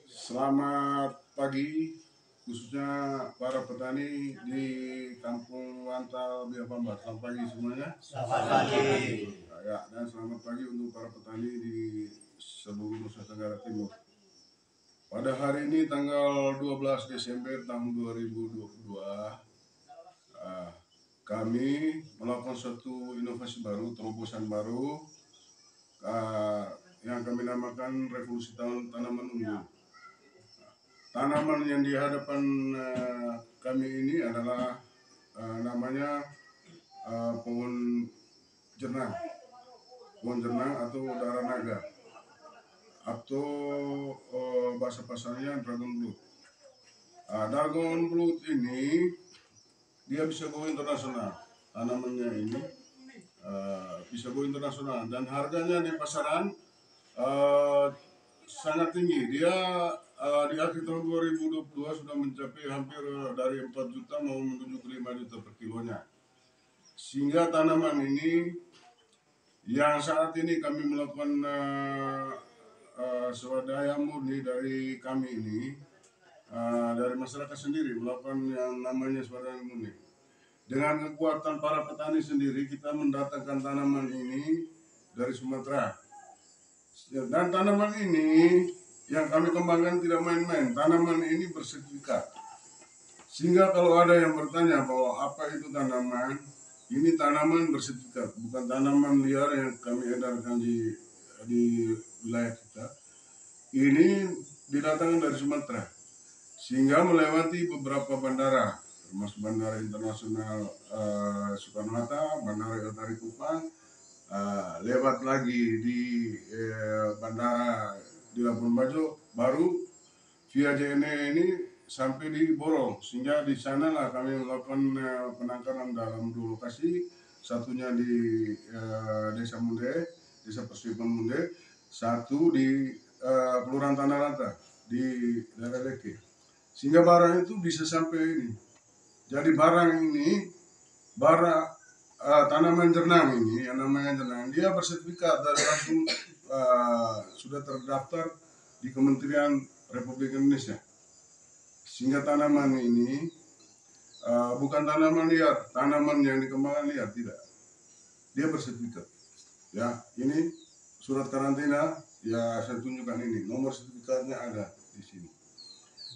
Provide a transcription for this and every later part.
Selamat pagi, khususnya para petani di Kampung Wantal Biapamba. Selamat pagi semuanya. Selamat pagi. Ya, dan selamat pagi untuk para petani di seluruh Nusa Tenggara Timur. Pada hari ini tanggal 12 Desember tahun 2022, kami melakukan suatu inovasi baru, terobosan baru yang kami namakan revolusi tanaman unggul. Tanaman yang di hadapan kami ini adalah namanya pohon jernang atau darah naga, atau bahasa pasarnya dragon blood. Dragon blood ini dia bisa go internasional, tanamannya ini bisa go internasional dan harganya di pasaran sangat tinggi. Dia di akhir tahun 2022 sudah mencapai hampir dari 4 juta mau menuju ke 5 juta per kilonya. Sehingga tanaman ini yang saat ini kami melakukan swadaya murni dari kami ini, dari masyarakat sendiri melakukan yang namanya swadaya murni. Dengan kekuatan para petani sendiri, kita mendatangkan tanaman ini dari Sumatera. Dan tanaman ini yang kami kembangkan tidak main-main. Tanaman ini bersertifikat. Sehingga kalau ada yang bertanya bahwa apa itu tanaman, ini tanaman bersertifikat, bukan tanaman liar yang kami edarkan di wilayah kita. Ini didatangkan dari Sumatera, sehingga melewati beberapa bandara, termasuk Bandara Internasional Soekarno-Hatta, Bandara Eltari Kupang, lewat lagi di bandara di Labuan Bajo, baru via JNE ini sampai di Borong. Sehingga di sanalah kami melakukan penangkaran dalam dua lokasi, satunya di Desa Munde, Desa Persiapan Munde, satu di Kelurahan Tanah Rata di daerah Leke. Sehingga barang itu bisa sampai ini. Jadi barang ini, tanaman jernang ini, yang namanya jernang, dia bersertifikat dari langsung sudah terdaftar di Kementerian Republik Indonesia. Sehingga tanaman ini bukan tanaman liar, tanaman yang dikembangkan liar, tidak. Dia bersertifikat. Ya, ini surat karantina, ya saya tunjukkan ini, nomor sertifikatnya ada di sini.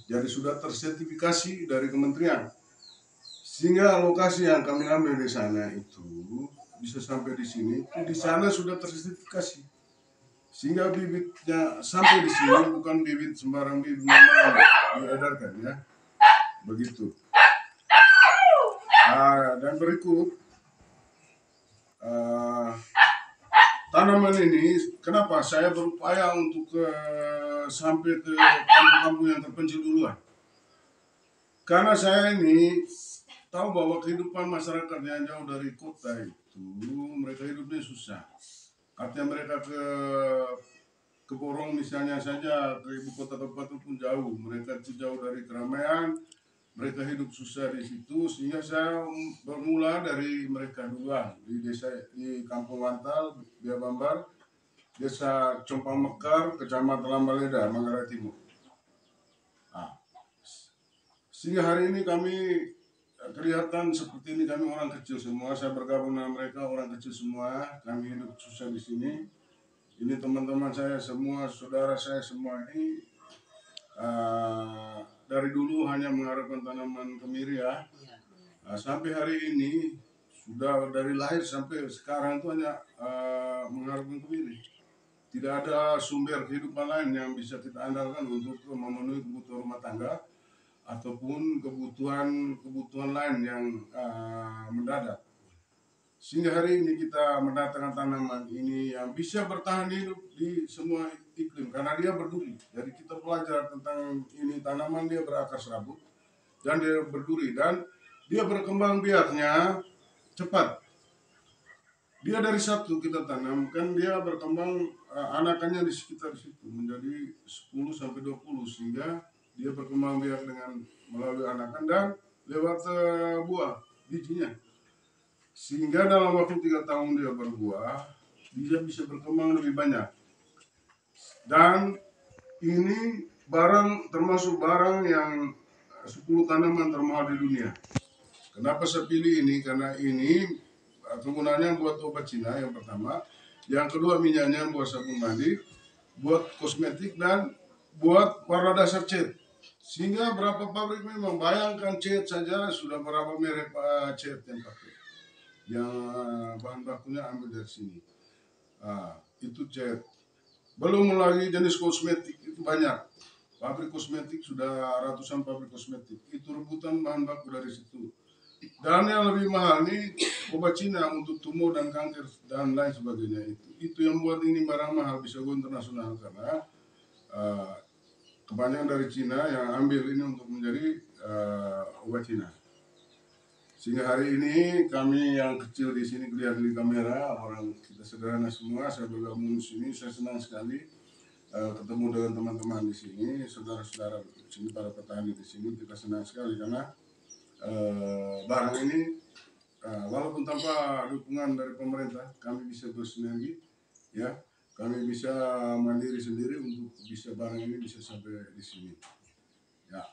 Jadi sudah tersertifikasi dari kementerian. Sehingga lokasi yang kami ambil di sana itu bisa sampai di sini, di sana sudah tersertifikasi. Sehingga bibitnya sampai di sini bukan bibit sembarang bibit yang diedarkan, ya. Begitu. Dan berikut tanaman ini, kenapa saya berupaya untuk sampai ke kampung-kampung yang terpencil duluan? Karena saya ini tahu bahwa kehidupan masyarakat yang jauh dari kota itu, mereka hidupnya susah. Artinya mereka ke Borong misalnya saja, ke ibu kota kabupaten pun jauh. Mereka jauh dari keramaian, mereka hidup susah di situ. Sehingga saya bermula dari mereka duluan di desa, di Kampung Wantal Biapamba, Desa Compang Mekar, Kecamatan Lambaleda, Manggarai Timur. Sehingga hari ini kami kelihatan seperti ini, kami orang kecil semua. Saya bergabung dengan mereka, orang kecil semua. Kami hidup susah di sini. Ini teman-teman saya semua, saudara saya semua ini dari dulu hanya mengharapkan tanaman kemiri, ya. Sampai hari ini sudah dari lahir sampai sekarang itu hanya mengharapkan kemiri. Tidak ada sumber kehidupan lain yang bisa kita andalkan untuk memenuhi kebutuhan rumah tangga ataupun kebutuhan lain yang mendadak. Sehingga hari ini kita mendatangkan tanaman ini yang bisa bertahan hidup di semua iklim karena dia berduri. Jadi kita belajar tentang ini, tanaman dia berakar serabut dan dia berduri dan dia berkembang biaknya cepat. Dia dari satu kita tanamkan, dia berkembang anakannya di sekitar situ menjadi 10 sampai 20, sehingga dia berkembang biak dengan melalui anakan dan lewat buah bijinya. Sehingga dalam waktu 3 tahun dia berbuah, dia bisa berkembang lebih banyak. Dan ini termasuk barang yang 10 tanaman termahal di dunia. Kenapa saya pilih ini? Karena ini kegunaannya buat obat Cina yang pertama, yang kedua minyaknya buat sabun mandi, buat kosmetik, dan buat warna dasar cat. Sehingga berapa pabrik memang, bayangkan cat saja sudah berapa merek cat yang pakai, yang bahan bakunya ambil dari sini. Itu cat. Belum lagi jenis kosmetik itu banyak. Pabrik kosmetik sudah ratusan pabrik kosmetik. Itu rebutan bahan baku dari situ. Dan yang lebih mahal nih obat Cina untuk tumor dan kanker dan lain sebagainya. Itu yang buat ini barang mahal bisa go internasional, karena kebanyakan dari Cina yang ambil ini untuk menjadi obat Cina. Sehingga hari ini kami yang kecil di sini kelihatan di kamera, orang kita sederhana semua, saya bergabung di sini, saya senang sekali ketemu dengan teman-teman di sini, saudara-saudara di sini, para petani di sini. Kita senang sekali karena barang ini walaupun tanpa dukungan dari pemerintah, kami bisa bersinergi, ya, kami bisa mandiri sendiri untuk bisa barang ini bisa sampai di sini. Ya,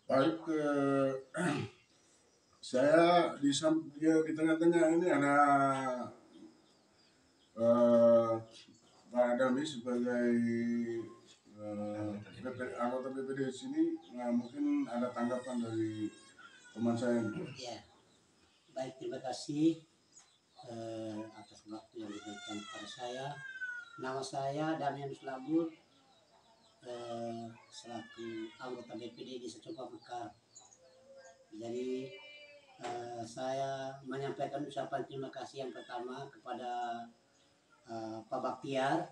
baik. Saya di tengah-tengah ini ada Pak Dami sebagai anggota BPD di sini. Mungkin ada tanggapan dari teman saya. Ya, baik, terima kasih atas waktu yang diberikan kepada saya. Nama saya Damianus Labur, selaku anggota BPD di Secopa Mekar. Jadi saya menyampaikan ucapan terima kasih yang pertama kepada Pak Baktiar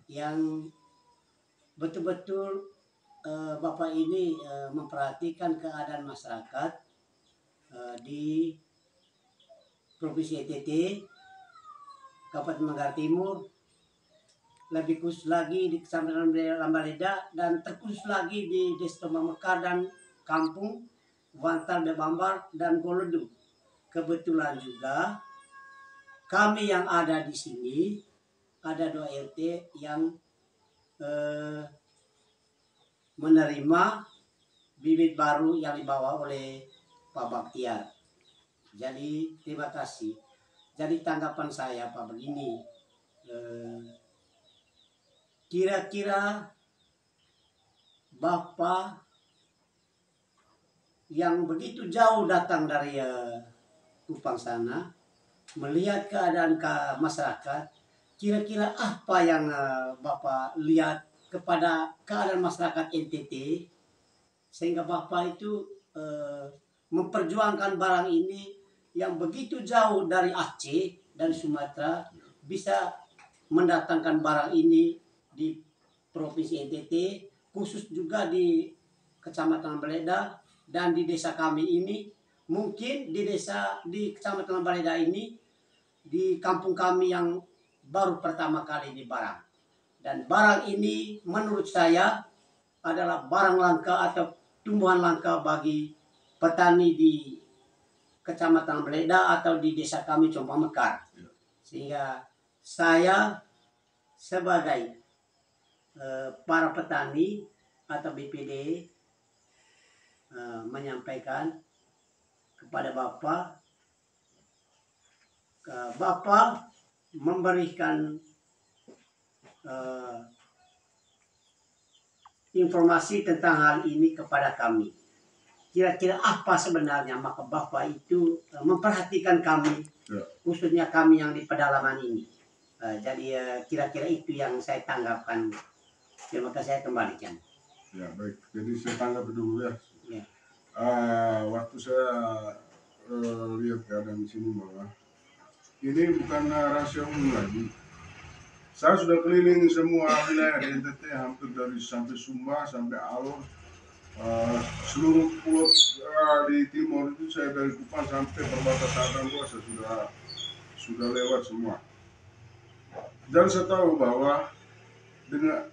yang betul-betul Bapak ini memperhatikan keadaan masyarakat di Provinsi NTT, Kabupaten Manggarai Timur, lebih khusus lagi di Kecamatan Lambaleda, dan terkhusus lagi di Desa Mekar dan Kampung Wantal, Bebambar, dan Golodu. Kebetulan juga kami yang ada di sini ada 2 RT yang menerima bibit baru yang dibawa oleh Pak Baktiar. Jadi terima kasih. Jadi tanggapan saya Pak begini, kira-kira Bapak yang begitu jauh datang dari Kupang sana, melihat keadaan masyarakat, kira-kira apa yang Bapak lihat kepada keadaan masyarakat NTT sehingga Bapak itu memperjuangkan barang ini yang begitu jauh dari Aceh dan Sumatera, bisa mendatangkan barang ini di Provinsi NTT, khusus juga di Kecamatan Lambaleda dan di desa kami ini. Mungkin di Kecamatan Lambaleda ini, di kampung kami yang baru pertama kali di barang. Dan barang ini menurut saya adalah barang langka atau tumbuhan langka bagi petani di Kecamatan Lambaleda atau di desa kami Compa Mekar. Sehingga saya sebagai para petani atau BPD menyampaikan kepada Bapak memberikan informasi tentang hal ini kepada kami. Kira-kira apa sebenarnya, maka Bapak itu memperhatikan kami, khususnya kami yang di pedalaman ini. Jadi kira-kira itu yang saya tanggapkan. Terima kasih, saya kembalikan. Ya, baik. Jadi saya tanggap dulu ya. Ya. Waktu saya lihat keadaan di sini bahwa ini bukan rahasia umum lagi. Saya sudah keliling semua wilayah di NTT, hampir dari sampai Sumba sampai Alor, seluruh pulau di timur itu. Saya dari Kupang sampai perbatasan Goa saya sudah lewat semua. Dan saya tahu bahwa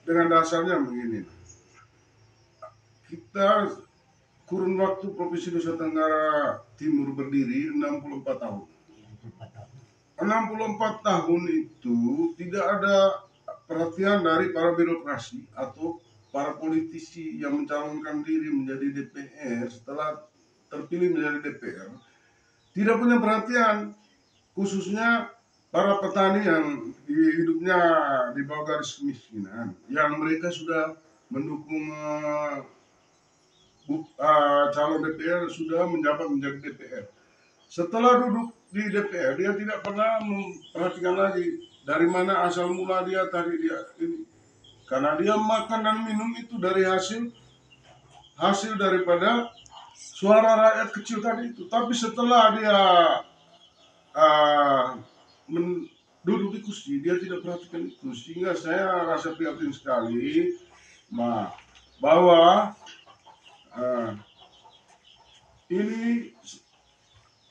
dengan dasarnya begini, kita kurun waktu Provinsi Nusa Tenggara Timur berdiri 64 tahun. 64 tahun itu tidak ada perhatian dari para birokrasi atau para politisi yang mencalonkan diri menjadi DPR setelah terpilih menjadi DPR tidak punya perhatian, khususnya para petani yang hidupnya di bawah garis kemiskinan, yang mereka sudah mendukung calon DPR, sudah menjabat menjadi DPR. Setelah duduk di DPR, dia tidak pernah memperhatikan lagi dari mana asal mula dia tadi dia ini. Karena dia makan dan minum itu dari hasil daripada suara rakyat kecil tadi itu. Tapi setelah dia duduk di kursi, dia tidak perhatikan itu. Sehingga saya rasa prihatin sekali bahwa ini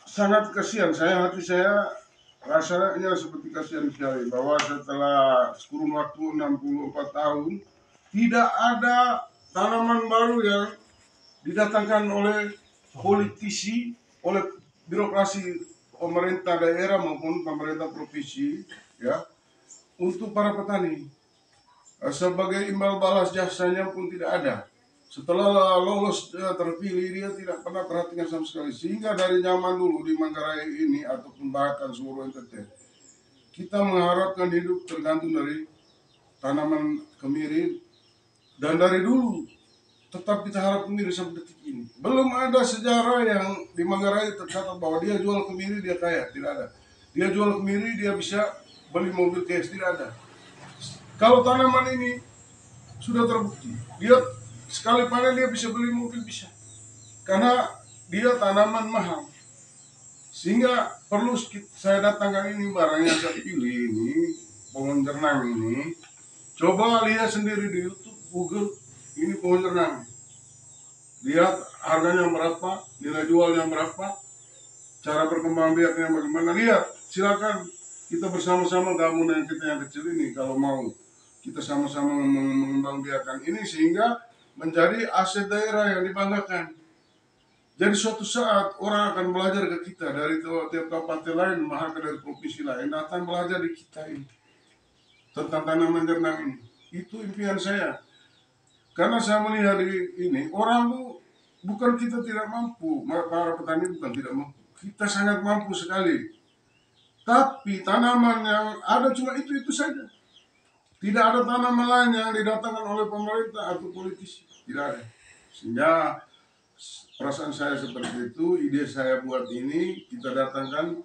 sangat kasihan. Hati saya rasanya seperti kasihan sekali bahwa setelah kurun waktu 64 tahun tidak ada tanaman baru yang didatangkan oleh politisi, oleh birokrasi pemerintah daerah maupun pemerintah provinsi, ya, untuk para petani. Sebagai imbal balas jasanya pun tidak ada. Setelah lolos terpilih, dia tidak pernah perhatikan sama sekali. Sehingga dari zaman dulu di Manggarai ini ataupun bahkan seluruh NTT, kita mengharapkan hidup tergantung dari tanaman kemiri, dan dari dulu tetap kita harap kemiri sampai detik ini. Belum ada sejarah yang di Manggarai tercatat bahwa dia jual kemiri dia kaya, tidak ada. Dia jual kemiri dia bisa beli mobil cash, tidak ada. Kalau tanaman ini sudah terbukti, dia sekali panen dia bisa beli mobil, bisa. Karena dia tanaman mahal. Sehingga perlu saya datangkan ini barang yang saya pilih ini, pohon jernang ini. Coba lihat sendiri di YouTube, Google, ini pohon jernang. Lihat harganya berapa, nilai jualnya berapa, cara berkembang biaknya bagaimana. Lihat, silakan kita bersama-sama gabung dengan kita yang kecil ini kalau mau. Kita sama-sama mengembang biakan ini sehingga menjadi aset daerah yang dibanggakan. Jadi suatu saat orang akan belajar ke kita dari tiap kabupaten lain, bahkan dari provinsi lain, datang belajar di kita ini tentang tanaman jernang ini. Itu impian saya. Karena saya melihat ini, orang tuh bukan kita tidak mampu, para petani bukan tidak mampu. Kita sangat mampu sekali. Tapi tanaman yang ada cuma itu saja. Tidak ada tanaman lain yang didatangkan oleh pemerintah atau politisi. Tidak ada. Sehingga perasaan saya seperti itu, ide saya buat ini, kita datangkan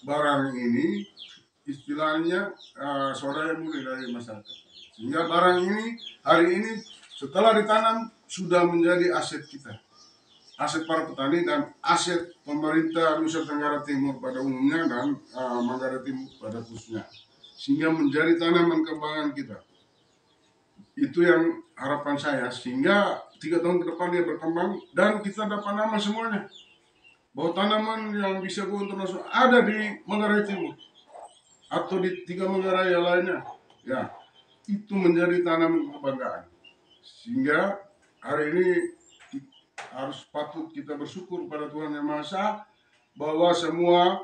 barang ini, istilahnya swadaya murni dari masyarakat. Sehingga barang ini, hari ini setelah ditanam, sudah menjadi aset kita. Aset para petani dan aset pemerintah Nusa Tenggara Timur pada umumnya dan Manggarai Timur pada khususnya. Sehingga menjadi tanaman kebanggaan kita. Itu yang harapan saya, sehingga 3 tahun ke depan dia berkembang dan kita dapat nama semuanya. Bahwa tanaman yang bisa go internasional ada di Manggarai Timur atau di 3 Manggarai lainnya. Ya, itu menjadi tanaman kebanggaan. Sehingga hari ini harus patut kita bersyukur pada Tuhan Yang Maha Esa bahwa semua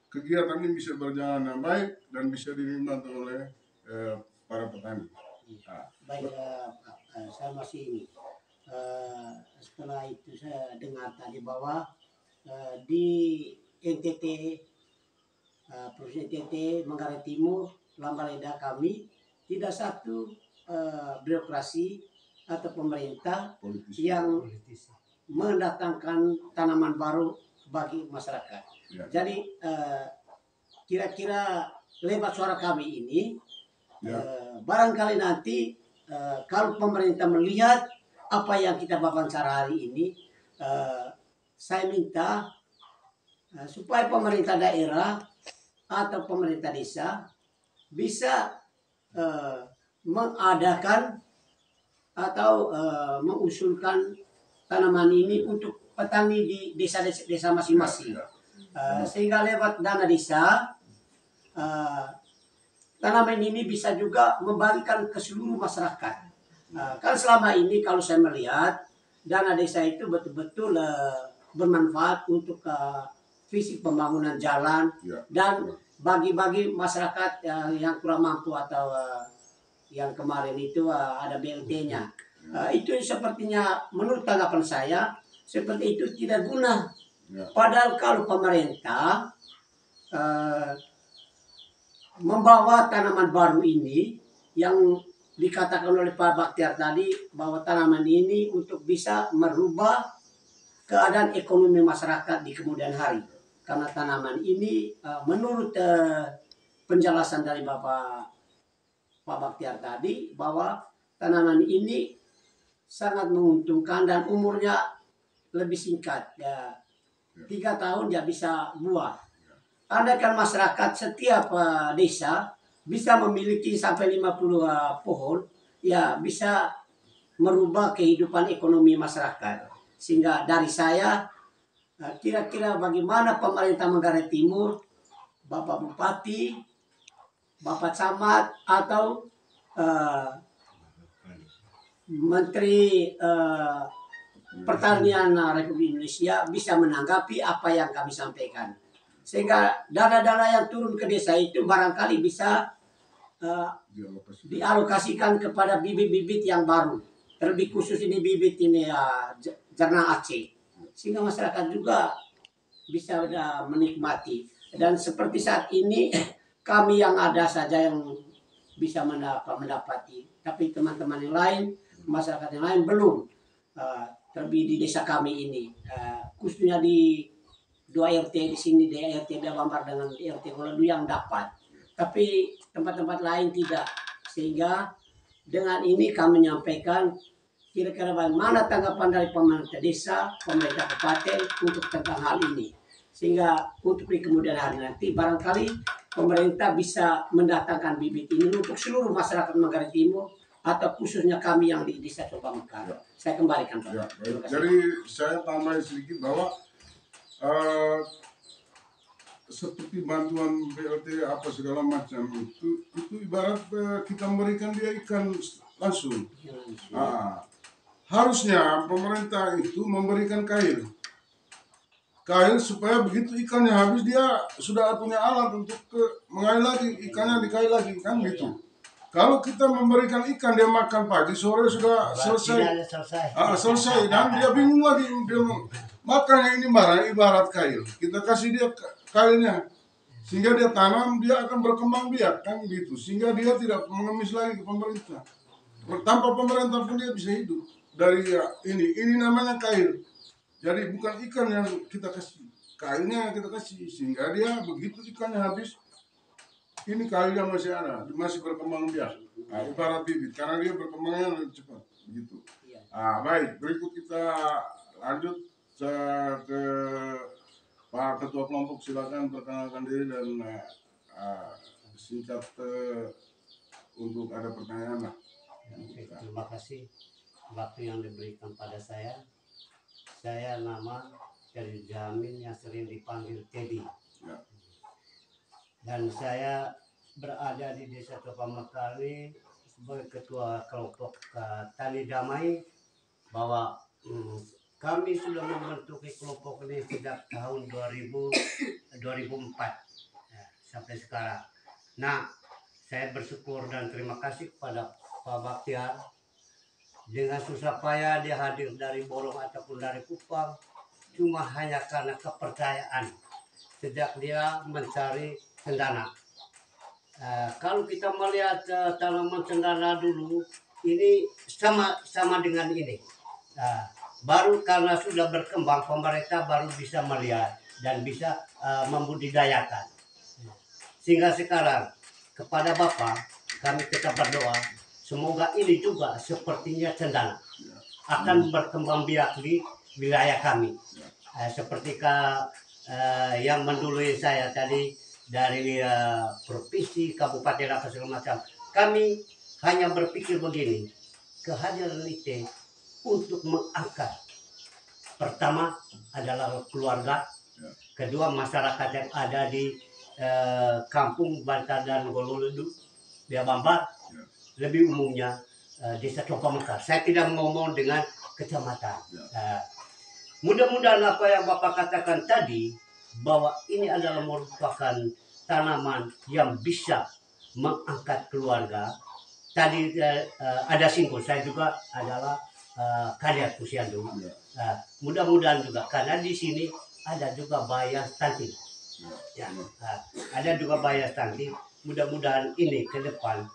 kegiatan ini bisa berjalan dengan baik dan bisa dinikmati oleh para petani. Baik, saya masih ini. Setelah itu saya dengar tadi bahwa di NTT, Provinsi NTT Manggarai Timur, Lambaleda kami tidak satu birokrasi atau pemerintah yang mendatangkan tanaman baru bagi masyarakat. Ya. Jadi kira-kira lewat suara kami ini, ya, barangkali nanti kalau pemerintah melihat apa yang kita wawancara hari ini, saya minta supaya pemerintah daerah atau pemerintah desa bisa mengadakan atau mengusulkan tanaman ini untuk petani di desa masing-masing. Sehingga lewat dana desa, tanaman ini bisa juga membagikan ke seluruh masyarakat. Kan selama ini kalau saya melihat, dana desa itu betul-betul bermanfaat untuk visi pembangunan jalan dan bagi-bagi masyarakat yang kurang mampu atau yang kemarin itu ada BLT-nya. Itu sepertinya menurut tanggapan saya seperti itu tidak guna. Padahal kalau pemerintah membawa tanaman baru ini yang dikatakan oleh Pak Baktiar tadi bahwa tanaman ini untuk bisa merubah keadaan ekonomi masyarakat di kemudian hari. Karena tanaman ini menurut penjelasan dari Pak Baktiar tadi bahwa tanaman ini sangat menguntungkan dan umurnya lebih singkat, ya 3 tahun dia bisa buah. Andaikan masyarakat setiap desa bisa memiliki sampai 50 pohon, ya bisa merubah kehidupan ekonomi masyarakat. Sehingga dari saya, kira-kira bagaimana pemerintah Manggarai Timur, Bapak Bupati, Bapak Camat, atau Menteri Pertanian Republik Indonesia bisa menanggapi apa yang kami sampaikan. Sehingga dana-dana yang turun ke desa itu barangkali bisa dialokasikan kepada bibit-bibit yang baru. Terlebih khusus ini bibit ini Jernang Aceh. Sehingga masyarakat juga bisa menikmati. Dan seperti saat ini kami yang ada saja yang bisa mendapati. Tapi teman-teman yang lain, masyarakat yang lain belum. Terlebih di desa kami ini. Khususnya di 2 RT di sini, di RT Bambar dengan RT Goladu yang dapat. Tapi tempat-tempat lain tidak. Sehingga dengan ini kami menyampaikan kira-kira bagaimana tanggapan dari pemerintah desa, pemerintah kabupaten untuk tentang hal ini. Sehingga untuk di kemudian hari nanti barangkali pemerintah bisa mendatangkan bibit ini untuk seluruh masyarakat Manggarai Timur atau khususnya kami yang di desa Coba Mekar. Saya kembalikan Pak. Jadi saya tambah sedikit bahwa seperti bantuan BLT apa segala macam itu ibarat kita memberikan dia ikan langsung. Harusnya pemerintah itu memberikan kail supaya begitu ikannya habis dia sudah punya alat untuk mengail lagi, ikannya dikail lagi kan gitu. Kalau kita memberikan ikan dia makan pagi sore sudah selesai. Selesai dan dia bingung lagi dia makanya ini ibarat kail. Kita kasih dia kailnya sehingga dia tanam, dia akan berkembang biak kan gitu. Sehingga dia tidak mengemis lagi ke pemerintah. Tanpa pemerintah pun dia bisa hidup dari ini namanya kail. Jadi bukan ikan yang kita kasih, kailnya yang kita kasih sehingga dia begitu ikannya habis, ini kailnya masih ada, masih berkembang biak. Ibarat bibit karena dia berkembangnya lebih cepat, begitu. Baik, berikut kita lanjut ke Pak Ketua Kelompok, silakan perkenalkan diri dan singkat untuk ada pertanyaan lah. Terima kasih waktu yang diberikan pada saya. Saya nama dari Jamin yang sering dipanggil Teddy. Dan saya berada di Desa Coba Mekar ini sebagai Ketua Kelompok Tani Damai, bahwa kami sudah membentuk kelompok ini sejak tahun 2004 sampai sekarang. Nah, saya bersyukur dan terima kasih kepada Pak Baktiar. Dengan susah payah dia hadir dari Borong ataupun dari Kupang, cuma hanya karena kepercayaan sejak dia mencari cendana. Kalau kita melihat tanaman cendana dulu, ini sama dengan ini. Baru karena sudah berkembang, pemerintah baru bisa melihat dan bisa membudidayakan. Sehingga sekarang kepada Bapak kami tetap berdoa, semoga ini juga sepertinya cendana akan berkembang biak di wilayah kami. Seperti yang mendului saya tadi dari provinsi, kabupaten, apa segala macam. Kami hanya berpikir begini, kehadiran IT untuk mengangkat. Pertama adalah keluarga, kedua masyarakat yang ada di kampung Bantar dan Gololodu, Bia Bambar, lebih umumnya Desa Coba Mekar. Saya tidak ngomong dengan kecamatan. Mudah-mudahan apa yang Bapak katakan tadi, bahwa ini adalah merupakan tanaman yang bisa mengangkat keluarga, tadi ada simpul, saya juga adalah kalian Pusiandu. Ya. Mudah-mudahan juga karena di sini ada juga bayar stunting. Ya, ada juga bayar stunting. Mudah-mudahan ini ke depan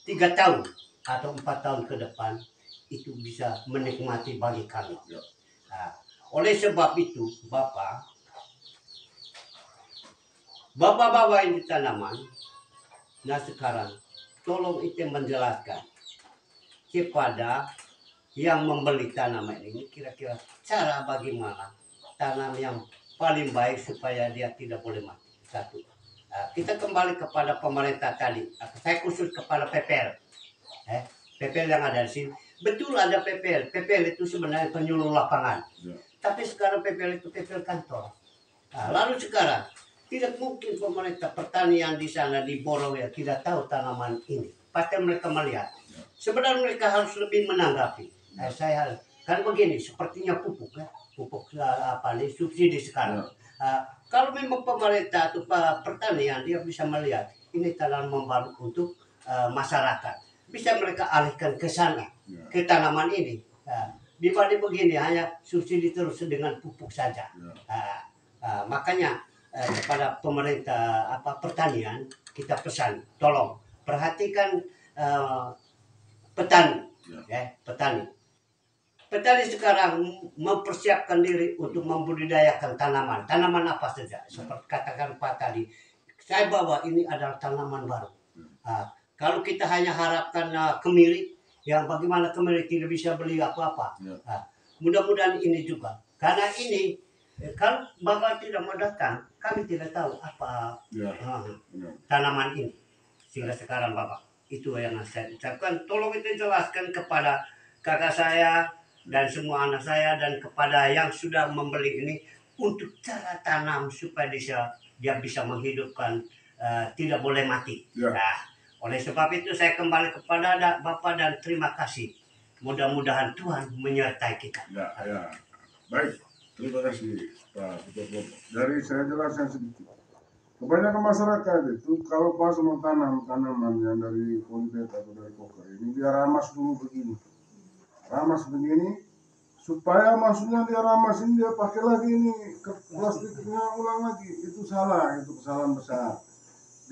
3 tahun atau 4 tahun ke depan itu bisa menikmati bagi kami. Ya. Oleh sebab itu, Bapak-bapak ini tanaman, nah sekarang tolong itu menjelaskan kepada yang membeli tanaman ini kira-kira cara bagaimana tanam yang paling baik supaya dia tidak boleh mati. Satu, kita kembali kepada pemerintah tadi. Saya khusus kepada PPL. PPL yang ada di sini. Betul ada PPL. PPL itu sebenarnya penyuluh lapangan. Ya. Tapi sekarang PPL itu PPL kantor. Lalu sekarang tidak mungkin pemerintah pertanian di sana di Borong ya tidak tahu tanaman ini. Pasti mereka melihat. Sebenarnya mereka harus lebih menanggapi. Saya kan begini, sepertinya pupuk ya, pupuk apa nih subsidi sekarang. Kalau memang pemerintah atau pertanian dia bisa melihat ini tanaman baru untuk masyarakat, bisa mereka alihkan ke sana, ke tanaman ini. Dibanding begini hanya subsidi terus dengan pupuk saja. Makanya kepada pemerintah pertanian kita pesan, tolong perhatikan petani. Petani sekarang mempersiapkan diri untuk membudidayakan tanaman apa saja. Seperti katakan Pak tadi, saya bawa ini adalah tanaman baru. Kalau kita hanya harapkan kemiri, yang bagaimana kemiri tidak bisa beli apa-apa. Mudah-mudahan ini juga, karena ini kalau Bapak tidak mau datang, kami tidak tahu apa tanaman ini. Sehingga sekarang Bapak, itu yang saya ucapkan, tolong itu jelaskan kepada kakak saya dan semua anak saya dan kepada yang sudah membeli ini untuk cara tanam supaya dia bisa menghidupkan, tidak boleh mati. Oleh sebab itu saya kembali kepada Bapak dan terima kasih. Mudah-mudahan Tuhan menyertai kita. Baik. Terima kasih Pak Ketua. Dari saya jelaskan sedikit. Kebanyakan masyarakat itu kalau pas mau tanaman yang dari polybag atau dari koker ini dia ramas dulu begini. Ramas begini supaya maksudnya dia ramas ini dia pakai lagi ini ke plastiknya ulang lagi. Itu salah, itu kesalahan besar.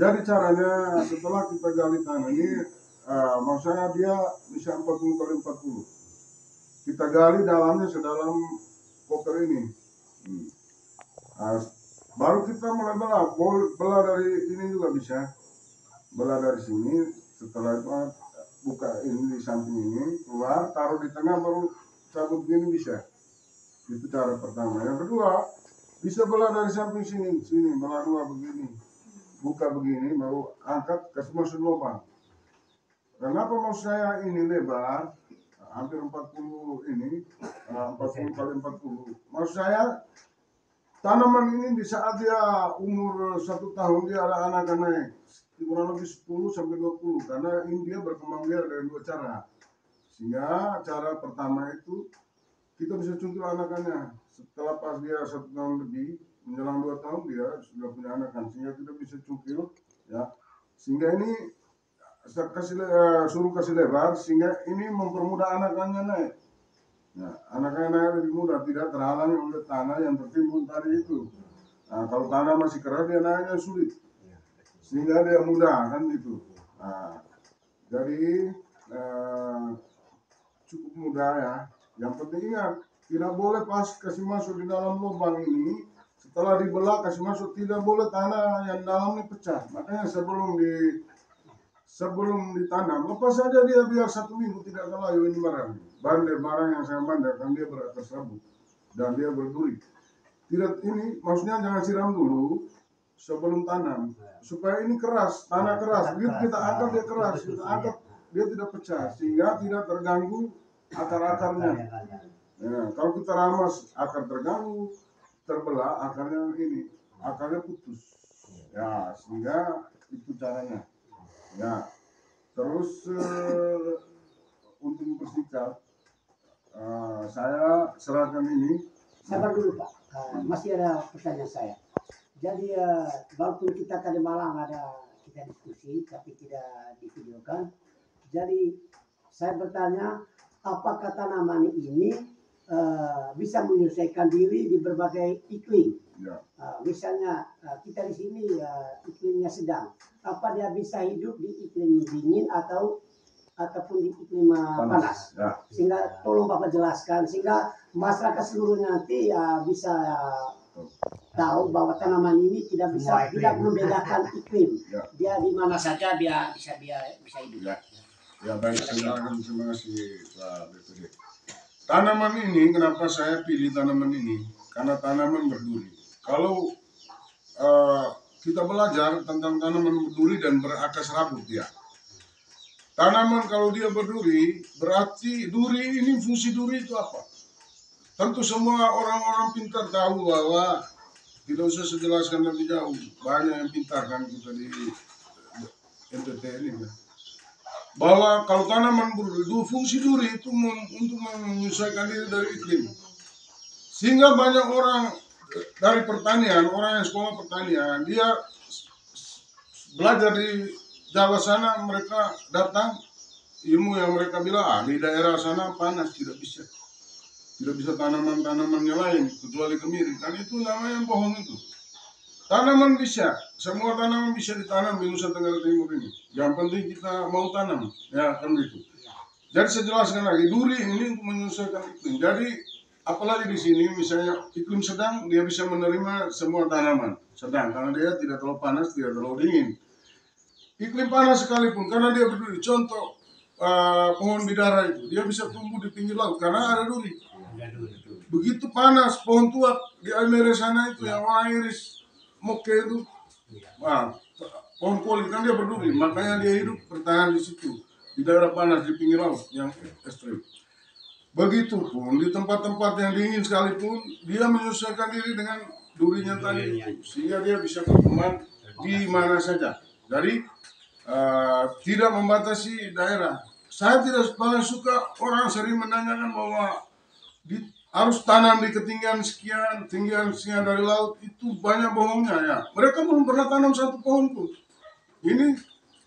Jadi caranya setelah kita gali tanah ini maksudnya dia bisa 40 kali 40. Kita gali dalamnya sedalam koker ini. Baru kita mulai belah dari ini juga bisa, belah dari sini. Setelah itu buka ini di samping ini, keluar, taruh di tengah, baru cabut begini bisa. Itu cara pertama. Yang kedua, bisa belah dari samping sini, belah dua begini, buka begini, baru angkat kasih masuk lubang. Kenapa mau saya ini lebar? Hampir 40 ini, 40 kali 40. Maksud saya, tanaman ini di saat dia umur 1 tahun dia ada anak naik kurang lebih 10 sampai 20 karena ini dia berkembang biak dari 2 cara. Sehingga cara pertama itu kita bisa cungkil anakannya. Setelah pas dia 1 tahun lebih menjelang 2 tahun dia sudah punya anakan sehingga kita bisa cungkil ya. Sehingga ini suruh kasih lebar sehingga ini mempermudah anakannya naik. Nah, anakannya naik lebih mudah, tidak terhalangi oleh tanah yang tertimbun tadi itu. Nah, kalau tanah masih keras dia naiknya sulit, sehingga dia mudah kan gitu. Nah, jadi cukup mudah ya. Yang penting ingat, tidak boleh pas kasih masuk di dalam lubang ini. Setelah dibelah kasih masuk, tidak boleh tanah yang dalam ini pecah. Makanya sebelum ditanam, lepas saja dia biar 1 minggu tidak kelayu ini barang yang saya bandar kan dia tersabut dan dia berduri. Tidak ini maksudnya jangan siram dulu sebelum tanam supaya ini keras, tanah keras. Kita angkat dia keras, kita angkat dia tidak pecah sehingga tidak terganggu akar-akarnya. Ya, kalau kita ramas akar terganggu, terbelah akarnya putus. Ya, sehingga itu caranya. Ya, terus untuk mempersingkat, saya serahkan ini. Sabar dulu Pak, masih ada pertanyaan saya. Jadi walaupun kita tadi malam ada kita diskusi, tapi tidak divideokan. Jadi saya bertanya, apakah tanaman ini bisa menyesuaikan diri di berbagai iklim? Ya. Misalnya kita di sini iklimnya sedang, apa dia bisa hidup di iklim dingin ataupun di iklim panas? Ya. Sehingga tolong Bapak jelaskan sehingga masyarakat seluruhnya nanti bisa tahu bahwa tanaman ini tidak membedakan iklim. Ya. Dia di mana saja dia bisa hidup. Ya. Ya baik, terima kasih Pak BPD. Tanaman ini kenapa saya pilih tanaman ini? Karena tanaman berduri. Kalau kita belajar tentang tanaman berduri dan berakas rambut ya. Tanaman kalau dia berduri, berarti duri ini, fungsi duri itu apa? Tentu semua orang-orang pintar tahu bahwa tidak usah saya jelaskan lebih jauh. Banyak yang pintar kan kita di NTT ini ya. Bahwa kalau tanaman berduri, fungsi duri itu untuk menyesuaikan diri dari iklim. Sehingga banyak orang dari pertanian, orang yang sekolah pertanian, dia belajar di Jawa sana, mereka datang, ilmu yang mereka bilang, di daerah sana panas, tidak bisa tanaman-tanamannya lain, kecuali kemiri. Kan itu namanya bohong itu. Tanaman bisa, semua tanaman bisa ditanam di Nusa Tenggara Timur ini. Yang penting kita mau tanam, ya kan gitu. Jadi saya jelaskan lagi, duri ini untuk menyesuaikan iklim. Jadi apalagi di sini misalnya iklim sedang, dia bisa menerima semua tanaman sedang karena dia tidak terlalu panas, tidak terlalu dingin. Iklim panas sekalipun karena dia berduri. Contoh pohon bidara itu, dia bisa tumbuh di pinggir laut karena ada duri. Begitu panas, pohon tua di Almere sana itu yang orang iris moke itu, pohon koli kan dia berduri, makanya dia hidup bertahan di situ di daerah panas di pinggir laut yang ekstrim. Begitupun di tempat-tempat yang dingin sekalipun dia menyesuaikan diri dengan durinya tadi itu, sehingga dia bisa berkembang di mana saja. Jadi tidak membatasi daerah. Saya tidak paling suka orang sering menanyakan bahwa harus tanam di ketinggian sekian dari laut, itu banyak bohongnya ya. Mereka belum pernah tanam satu pohon pun. Ini,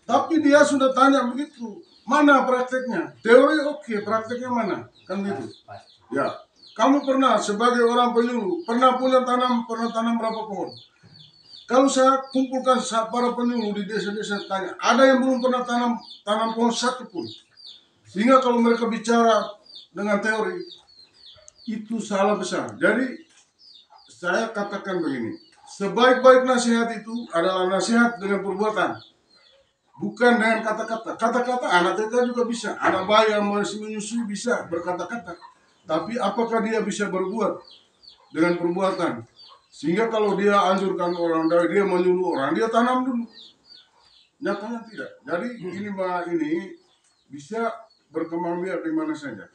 tapi dia sudah tanya begitu. Mana prakteknya? Teori oke, prakteknya mana? Kan gitu. Ya, kamu pernah sebagai orang penyuluh pernah tanam berapa pohon? Kalau saya kumpulkan para penyuluh di desa-desa tanya, ada yang belum pernah tanam pohon satu pun. Sehingga kalau mereka bicara dengan teori, itu salah besar. Jadi saya katakan begini, sebaik-baik nasihat itu adalah nasihat dengan perbuatan, bukan dengan kata-kata. Kata-kata anak TK juga bisa, anak bayi yang masih menyusui bisa berkata-kata, tapi apakah dia bisa berbuat dengan perbuatan? Sehingga kalau dia anjurkan orang, dia menyuruh orang, dia tanam dulu. Nyatanya tidak. Jadi ini bisa berkembang biak di mana saja,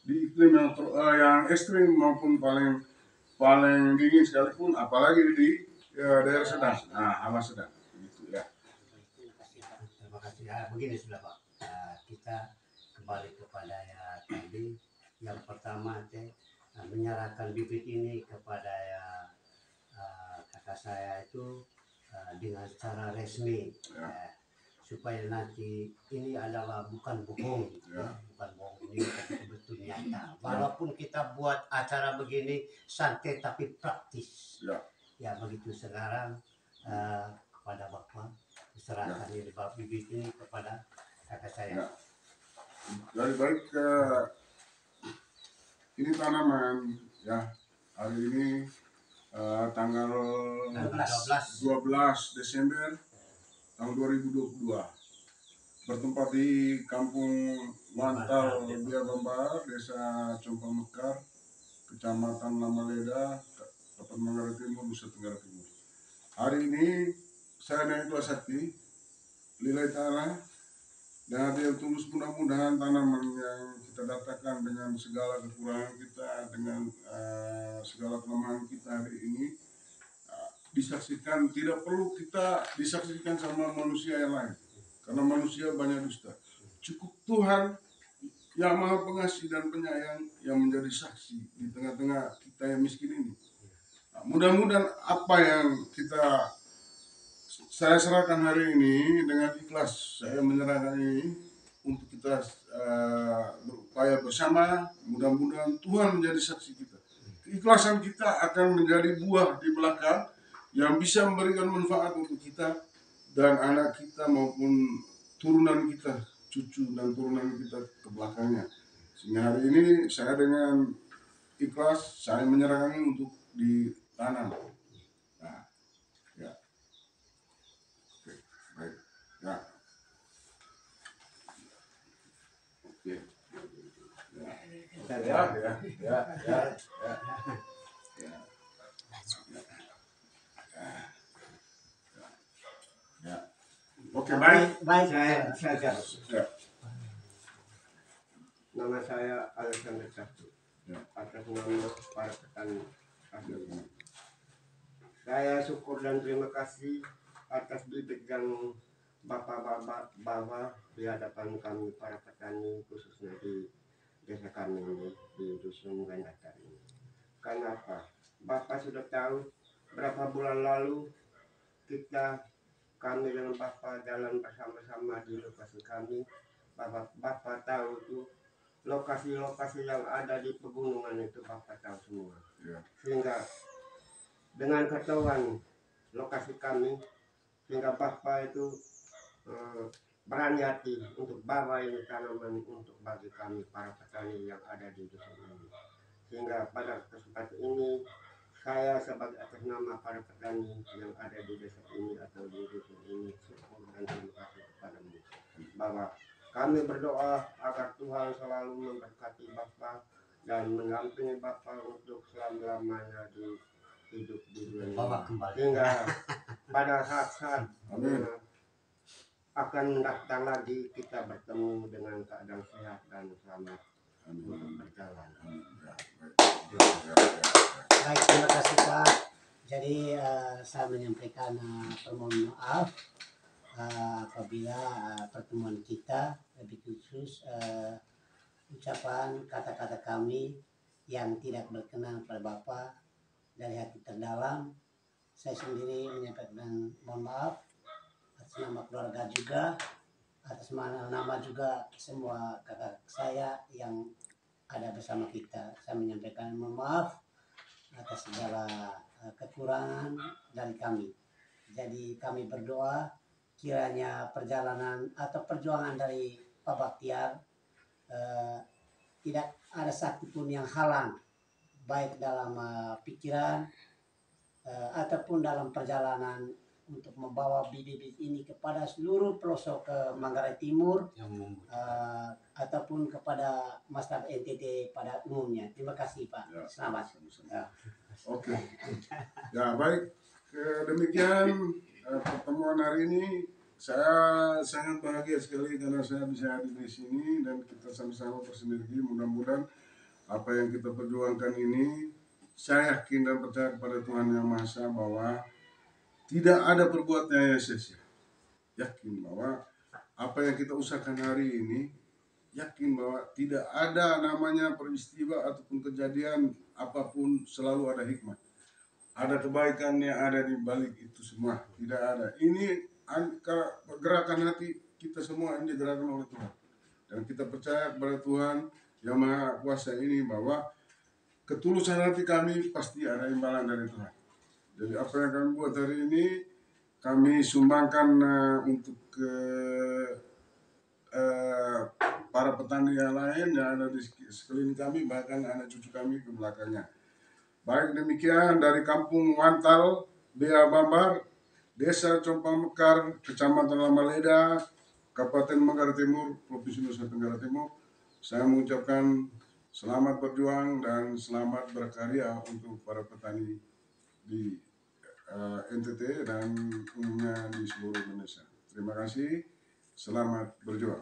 di iklim yang ekstrim maupun paling dingin sekalipun, apalagi di daerah sedang, alam sedang, gitu ya. Terima kasih. Begini sudah Pak, kita kembali kepada tadi yang pertama menyerahkan bibit ini kepada kakak saya itu dengan secara resmi. Supaya nanti ini adalah bukan bohong, bukan bohong, ini betul nyata. Walaupun kita buat acara begini santai tapi praktis. Ya begitu sekarang kepada Bapak diserahkan bibit ini kepada kakak saya. Dari baik ini tanaman ya, hari ini tanggal 12 Desember tahun 2022, bertempat di Kampung Mantal Biabamba, Desa Compang Mekar, Kecamatan Lamaleda, Kabupaten Manggarai Timur, Nusa Tenggara Timur. Hari ini saya naik kelas sakti, lillahi ta'ala, dan hadiah tulus, mudah-mudahan tanaman yang kita datangkan dengan segala kekurangan kita, dengan segala kelemahan kita hari ini, disaksikan, tidak perlu kita disaksikan sama manusia yang lain, karena manusia banyak dusta. Cukup Tuhan yang Maha Pengasih dan Penyayang yang menjadi saksi di tengah-tengah kita yang miskin ini. Mudah-mudahan apa yang saya serahkan hari ini dengan ikhlas, saya menyerahkan ini untuk kita berupaya bersama. Mudah-mudahan Tuhan menjadi saksi kita. Keikhlasan kita akan menjadi buah di belakang yang bisa memberikan manfaat untuk kita dan anak kita maupun turunan kita, cucu dan turunan kita ke belakangnya. Sehingga hari ini saya dengan ikhlas saya menyerahkan ini untuk ditanam. Nah, ya, oke, baik, ya, oke, ya. Oke, baik. Baik. Saya Ya. nama saya Alexander Castro. Ya. Atas nama para petani hasil. Saya syukur dan terima kasih atas bibit yang Bapak-bapak bawa di hadapan kami para petani, khususnya di desa kami ini, di dusun Gandatar ini. Kenapa? Bapak sudah tahu berapa bulan lalu kami dengan Bapak jalan bersama-sama di lokasi kami. Bapak tahu itu lokasi-lokasi yang ada di pegunungan itu Bapak tahu semua. Ya. Sehingga dengan ketahuan lokasi kami, sehingga Bapak itu berani hati untuk bawa ini tanaman untuk bagi kami para petani yang ada di dusun ini. Sehingga pada kesempatan ini saya sebagai atas nama para petani yang ada di desa ini atau di dusun ini syukur dan terima kasih kepadamu, bahwa kami berdoa agar Tuhan selalu memberkati Bapak dan mendampingi Bapak untuk selama-lamanya di hidup di dunia ini. Sehingga pada saat-saat akan datang lagi kita bertemu dengan keadaan sehat dan selamat untuk berjalan. Baik, terima kasih Pak. Jadi saya menyampaikan permohonan maaf apabila pertemuan kita lebih khusus ucapan kata-kata kami yang tidak berkenan pada Bapak dari hati terdalam. Saya sendiri menyampaikan mohon maaf atas nama keluarga juga, atas nama juga semua kakak saya yang ada bersama kita. Saya menyampaikan mohon maaf atas segala kekurangan dari kami. Jadi kami berdoa kiranya perjalanan atau perjuangan dari Pak Baktiar tidak ada satupun yang halang, baik dalam pikiran ataupun dalam perjalanan untuk membawa bibit ini kepada seluruh pelosok ke Manggarai Timur ataupun kepada masyarakat NTT pada umumnya. Terima kasih Pak. Ya, Selamat. Ya. Oke. Ya, baik. Demikian pertemuan hari ini. Saya sangat bahagia sekali karena saya bisa hadir di sini dan kita sama-sama bersinergi. Mudah-mudahan apa yang kita perjuangkan ini, saya yakin dan percaya kepada Tuhan Yang Maha Esa bahwa tidak ada perbuatan yang sia-sia. Yakin bahwa apa yang kita usahakan hari ini, yakin bahwa tidak ada namanya peristiwa ataupun kejadian apapun, selalu ada hikmah. Ada kebaikan yang ada di balik itu semua. Tidak ada. Ini gerakan hati kita semua ini digerakkan oleh Tuhan. Dan kita percaya kepada Tuhan Yang Maha Kuasa ini bahwa ketulusan hati kami pasti ada imbalan dari Tuhan. Jadi apa yang kami buat hari ini, kami sumbangkan untuk para petani yang lain yang ada di sekeliling kami, bahkan anak cucu kami ke belakangnya. Baik, demikian dari Kampung Wantal, Bea Bambar, Desa Compang Mekar, Kecamatan Lamaleda, Kabupaten Manggarai Timur, Provinsi Nusa Tenggara Timur. Saya mengucapkan selamat berjuang dan selamat berkarya untuk para petani di NTT dan umumnya di seluruh Indonesia. Terima kasih, selamat berjuang.